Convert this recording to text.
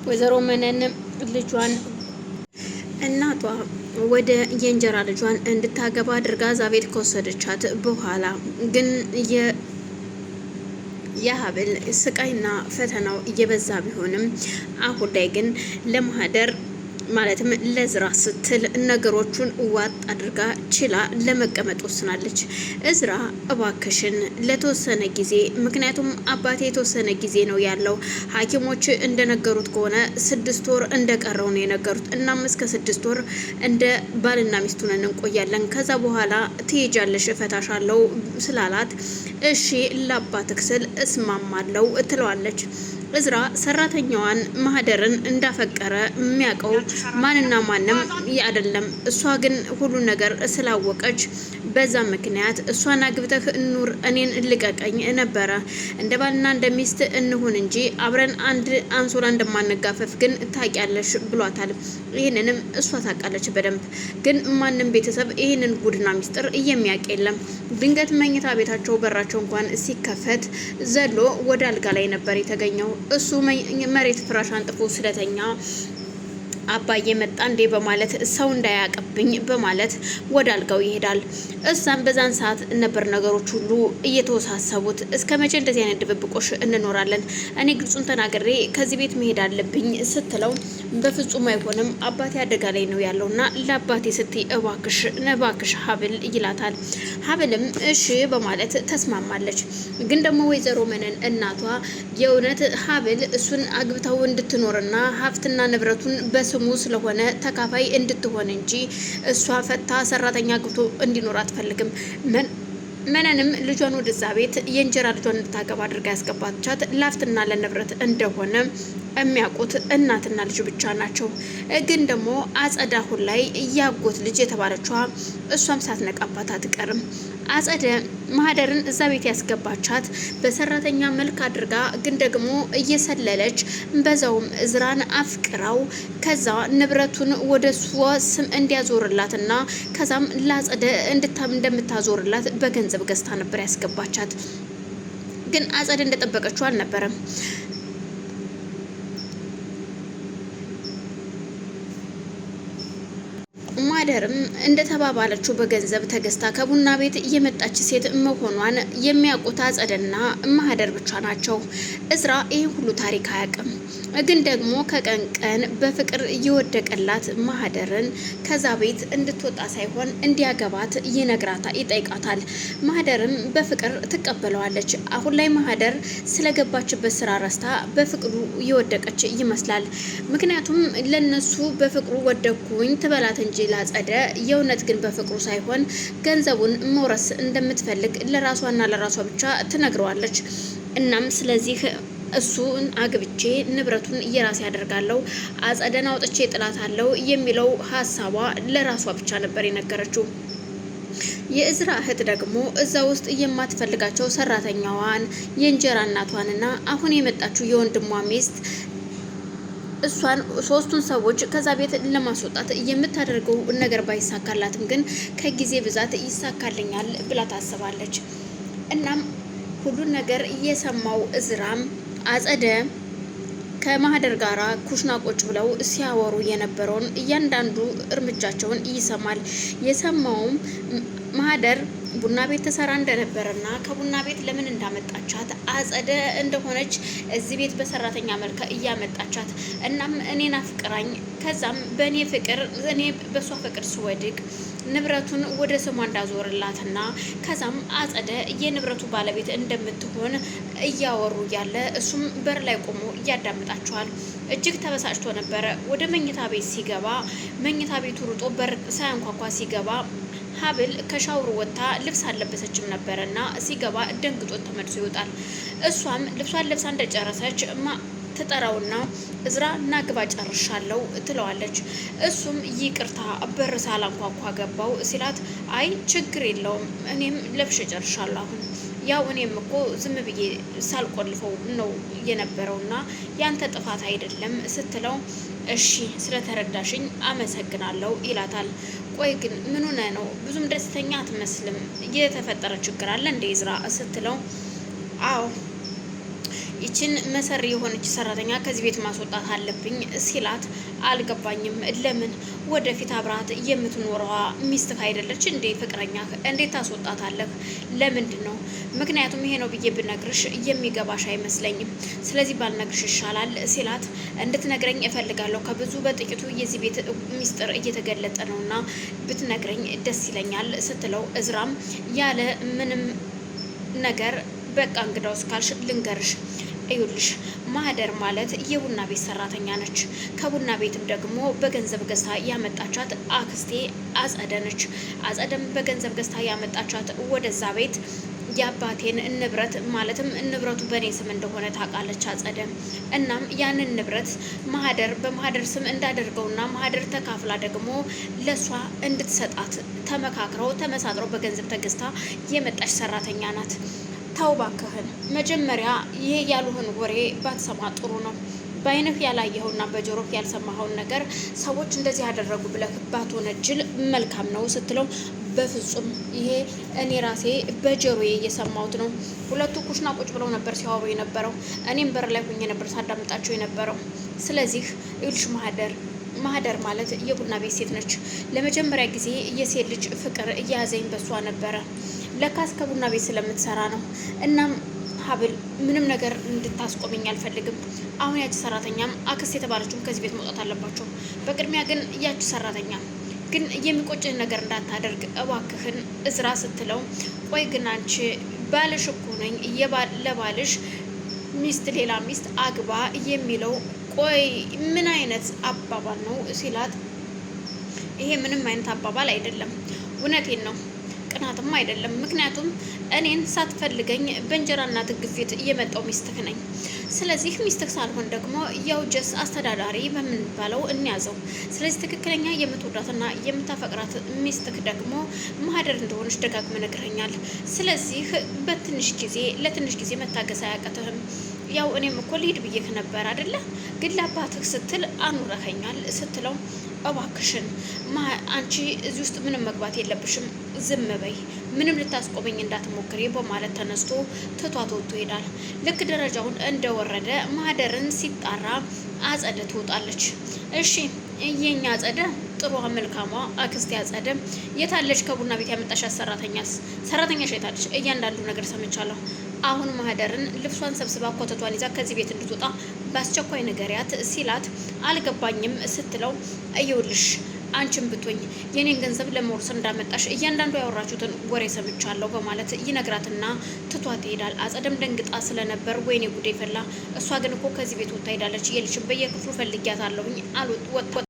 ወይዘሮ መነን ልጇን እናቷ ወደ የእንጀራ ልጇን እንድታገባ አድርጋ እዛ ቤት ከወሰደቻት በኋላ ግን የሀብል ስቃይና ፈተናው እየበዛ ቢሆንም አሁን ላይ ግን ለማህደር ማለትም ለዝራ ስትል ነገሮቹን ዋጥ አድርጋ ችላ ለመቀመጥ ወስናለች። እዝራ እባክሽን ለተወሰነ ጊዜ፣ ምክንያቱም አባቴ የተወሰነ ጊዜ ነው ያለው፣ ሐኪሞች እንደነገሩት ከሆነ 6 ወር እንደቀረው ነው የነገሩት። እናም እስከ 6 ወር እንደ ባልና ሚስት ሆነን እንቆያለን፣ ከዛ በኋላ ትሄጃለሽ እፈታሻለሁ ስላላት እሺ ለአባትህ ስል እስማማለሁ ትለዋለች። እዝራ ሰራተኛዋን ማህደርን እንዳፈቀረ የሚያውቀው ማንና ማንም አይደለም። እሷ ግን ሁሉ ነገር ስላወቀች በዛ ምክንያት እሷን አግብተህ ኑር እኔን ልቀቀኝ ነበረ፣ እንደ ባልና እንደ ሚስት እንሁን እንጂ አብረን አንድ አንሶላ እንደማንጋፈፍ ግን ታውቂያለሽ ብሏታል። ይህንንም እሷ ታውቃለች በደንብ። ግን ማንም ቤተሰብ ይህንን ጉድና ሚስጥር የሚያውቅ የለም። ድንገት መኝታ ቤታቸው በራቸው እንኳን ሲከፈት ዘሎ ወደ አልጋ ላይ ነበር የተገኘው። እሱ መሬት ፍራሽ አንጥፎ ስለተኛ አባዬ መጣ እንዴ በማለት ሰው እንዳያቀብኝ በማለት ወደ አልጋው ይሄዳል። እሷም በዛን ሰዓት ነበር ነገሮች ሁሉ እየተወሳሰቡት። እስከ መቼ እንደዚህ አይነት ድብብቆሽ እንኖራለን? እኔ ግልጹን ተናግሬ ከዚህ ቤት መሄድ አለብኝ ስትለው በፍጹም አይሆንም፣ አባቴ አደጋ ላይ ነው ያለውና ለአባቴ ስትይ እባክሽ ሀብል ይላታል። ሀብልም እሺ በማለት ተስማማለች። ግን ደግሞ ወይዘሮ መነን እናቷ የእውነት ሀብል እሱን አግብተው እንድትኖርና ሀብትና ንብረቱን በስሙ ስለሆነ ተካፋይ እንድትሆን እንጂ እሷ ፈታ ሰራተኛ አግብቶ እንዲኖር አትፈልግም። መነንም ልጇን ወደዛ ቤት የእንጀራ ልጇን እንድታገባ አድርጋ ያስገባቻት ላፍትና ለንብረት እንደሆነ የሚያውቁት እናትና ልጅ ብቻ ናቸው። ግን ደግሞ አጸደ አሁን ላይ ያጎት ልጅ የተባለችዋ እሷም ሳትነቃባት አትቀርም። አጸደ ማህደርን እዛ ቤት ያስገባቻት በሰራተኛ መልክ አድርጋ ግን ደግሞ እየሰለለች በዛውም እዝራን አፍቅራው ከዛ ንብረቱን ወደ እሷ ስም እንዲያዞርላትና ከዛም ለአጸደ እንደምታዞርላት በገንዘብ ገዝታ ነበር ያስገባቻት። ግን አጸደ እንደጠበቀችው አልነበረም። ማህደርም እንደተባባለችው በገንዘብ ተገዝታ ከቡና ቤት የመጣች ሴት መሆኗን የሚያውቁት አጸደና ማህደር ብቻ ናቸው። እዝራ ይህን ሁሉ ታሪክ አያውቅም። ግን ደግሞ ከቀን ቀን በፍቅር እየወደቀላት ማህደርን ከዛ ቤት እንድትወጣ ሳይሆን እንዲያገባት ይጠይቃታል። ማህደርም በፍቅር ትቀበለዋለች። አሁን ላይ ማህደር ስለገባችበት ስራ ረስታ በፍቅሩ እየወደቀች ይመስላል። ምክንያቱም ለነሱ በፍቅሩ ወደኩኝ ትበላት እንጂ ላጸደ የእውነት ግን በፍቅሩ ሳይሆን ገንዘቡን መውረስ እንደምትፈልግ ለራሷና ለራሷ ብቻ ትነግረዋለች። እናም ስለዚህ እሱን አግብቼ ንብረቱን የራሴ ያደርጋለሁ፣ አጸደን አውጥቼ ጥላታለሁ የሚለው ሀሳቧ ለራሷ ብቻ ነበር የነገረችው። የእዝራ እህት ደግሞ እዛ ውስጥ የማትፈልጋቸው ሰራተኛዋን የእንጀራ እናቷንና አሁን የመጣችው የወንድሟ ሚስት እሷን ሶስቱን ሰዎች ከዛ ቤት ለማስወጣት የምታደርገው ነገር ባይሳካላትም ግን ከጊዜ ብዛት ይሳካልኛል ብላ ታስባለች። እናም ሁሉን ነገር እየሰማው እዝራም አጸደ ከማህደር ጋራ ኩሽና ቁጭ ብለው ሲያወሩ የነበረውን እያንዳንዱ እርምጃቸውን ይሰማል። የሰማውም ማህደር ቡና ቤት ተሰራ እንደነበረና ከቡና ቤት ለምን እንዳመጣቻት አጸደ እንደሆነች እዚህ ቤት በሰራተኛ መልክ እያመጣቻት እናም እኔን አፍቅራኝ ከዛም በእኔ ፍቅር እኔ በሷ ፍቅር ስወድቅ ንብረቱን ወደ ስሟ እንዳዞርላትና ከዛም አጸደ የንብረቱ ባለቤት እንደምትሆን እያወሩ ያለ እሱም በር ላይ ቆሞ እያዳምጣቸዋል። እጅግ ተበሳጭቶ ነበረ። ወደ መኝታ ቤት ሲገባ መኝታ ቤቱ ሩጦ በር ሳያንኳኳ ሲገባ ሀብል ከሻውሩ ወጥታ ልብስ አልለበሰችም ነበረና ሲገባ ደንግጦ ተመልሶ ይወጣል። እሷም ልብሷን ለብሳ እንደጨረሰች ትጠራውና እዝራ ናግባ ጨርሻለሁ ትለዋለች። እሱም ይቅርታ በር ሳላንኳኳ ገባው ሲላት አይ ችግር የለውም እኔም ለብሼ ጨርሻለሁ፣ አሁን ያው እኔም እኮ ዝም ብዬ ሳልቆልፈው ነው የነበረውና ያንተ ጥፋት አይደለም ስትለው እሺ ስለተረዳሽኝ አመሰግናለሁ ይላታል። ቆይ ግን ምን ሆነ ነው ብዙም ደስተኛ አትመስልም፣ የተፈጠረ ችግር አለ እንደ እዝራ ስትለው አዎ ይችን መሰሪ የሆነች ሰራተኛ ከዚህ ቤት ማስወጣት አለብኝ ሲላት አልገባኝም። ለምን ወደፊት አብራት የምትኖረዋ ሚስትህ አይደለች እንዴ? ፍቅረኛ እንዴት ታስወጣታለህ? ለምንድን ነው? ምክንያቱም ይሄ ነው ብዬ ብነግርሽ የሚገባሽ አይመስለኝም። ስለዚህ ባልነግርሽ ይሻላል ሲላት እንድትነግረኝ እፈልጋለሁ። ከብዙ በጥቂቱ የዚህ ቤት ሚስጥር እየተገለጠ ነውና ብትነግረኝ ደስ ይለኛል ስትለው እዝራም ያለ ምንም ነገር በቃ እንግዳውስ ካልሽ ልንገርሽ፣ እዩልሽ ማህደር ማለት የቡና ቤት ሰራተኛ ነች። ከቡና ቤትም ደግሞ በገንዘብ ገዝታ ያመጣቻት አክስቴ አጸደ ነች። አጸደም በገንዘብ ገዝታ ያመጣቻት ወደዛ ቤት የአባቴን ንብረት ማለትም ንብረቱ በእኔ ስም እንደሆነ ታውቃለች አጸደ። እናም ያንን ንብረት ማህደር በማህደር ስም እንዳደርገውና ማህደር ተካፍላ ደግሞ ለሷ እንድትሰጣት ተመካክረው ተመሳጥረው በገንዘብ ተገዝታ የመጣች ሰራተኛ ናት። ተው እባክህን፣ መጀመሪያ ይሄ ያሉህን ወሬ ባትሰማ ጥሩ ነው። በአይንህ ያላየኸውና በጆሮህ ያልሰማኸውን ነገር ሰዎች እንደዚህ ያደረጉ ብለህ ባትወነጅል መልካም ነው ስትለው በፍጹም ይሄ እኔ ራሴ በጆሮዬ እየሰማሁት ነው። ሁለቱ ኩሽና ቁጭ ብለው ነበር ሲያወሩ የነበረው። እኔም በር ላይ ሆኜ ነበር ሳዳምጣቸው የነበረው። ስለዚህ ይልሽ ማህደር ማለት የቡና ቤት ሴት ነች። ለመጀመሪያ ጊዜ የሴት ልጅ ፍቅር እያያዘኝ በሷ ነበረ። ለካስ ከቡና ቤት ስለምትሰራ ነው። እናም ሀብል ምንም ነገር እንድታስቆመኝ አልፈልግም። አሁን ያቺ ሰራተኛም አክስት የተባለችውም ከዚህ ቤት መውጣት አለባቸው። በቅድሚያ ግን ያቺ ሰራተኛ ግን የሚቆጭን ነገር እንዳታደርግ እባክህን እዝራ ስትለው፣ ቆይ ግን አንቺ ባልሽ እኮ ነኝ፣ ለባልሽ ሚስት ሌላ ሚስት አግባ የሚለው ቆይ ምን አይነት አባባል ነው ሲላት፣ ይሄ ምንም አይነት አባባል አይደለም፣ እውነቴን ነው፣ ቅናትም አይደለም። ምክንያቱም እኔን ሳትፈልገኝ በእንጀራ እናት ግፊት እየመጣው ሚስትህ ነኝ። ስለዚህ ሚስትህ ሳልሆን ደግሞ ያው ጀስ አስተዳዳሪ በምንባለው እንያዘው። ስለዚህ ትክክለኛ የምትወዳትና የምታፈቅራት ሚስትህ ደግሞ ማህደር እንደሆነች ደጋግመህ ነግረኛል። ስለዚህ ለትንሽ ጊዜ መታገስ አያቅትህም። ያው እኔም እኮ ልሂድ ብዬህ ነበር አይደለ? ግን ለአባትህ ስትል አኑረኸኛል ስትለው እባክሽን አንቺ እዚህ ውስጥ ምንም መግባት የለብሽም፣ ዝም በይ፣ ምንም ልታስቆመኝ እንዳትሞክሪ በማለት ተነስቶ ትቷት ወጥቶ ይሄዳል። ልክ ደረጃውን እንደወረደ ማህደርን ሲጣራ አጸደ ትወጣለች። እሺ የኛ አጸደ ጥሩ መልካሟ አክስቴ አጸደ የታለች? ከቡና ቤት ያመጣሻት ሰራተኛሽ የታለች? እያንዳንዱ ነገር ሰምቻለሁ። አሁን ማህደርን ልብሷን ሰብስባ ኮተቷን ይዛ ከዚህ ቤት እንድትወጣ በአስቸኳይ ንገሪያት ሲላት አልገባኝም ስትለው እየውልሽ አንቺን ብትሆኝ የኔን ገንዘብ ለመውረስ እንዳመጣሽ እያንዳንዱ ያወራችሁትን ወሬ ሰምቻለሁ በማለት ይነግራትና ትቷት ይሄዳል። አጸደም ደንግጣ ስለነበር ወይኔ ጉዴ ፈላ፣ እሷ ግን እኮ ከዚህ ቤት ወጥታ ሄዳለች፣ የልሽም በየክፍሉ ፈልጊያታለሁኝ አልወጥ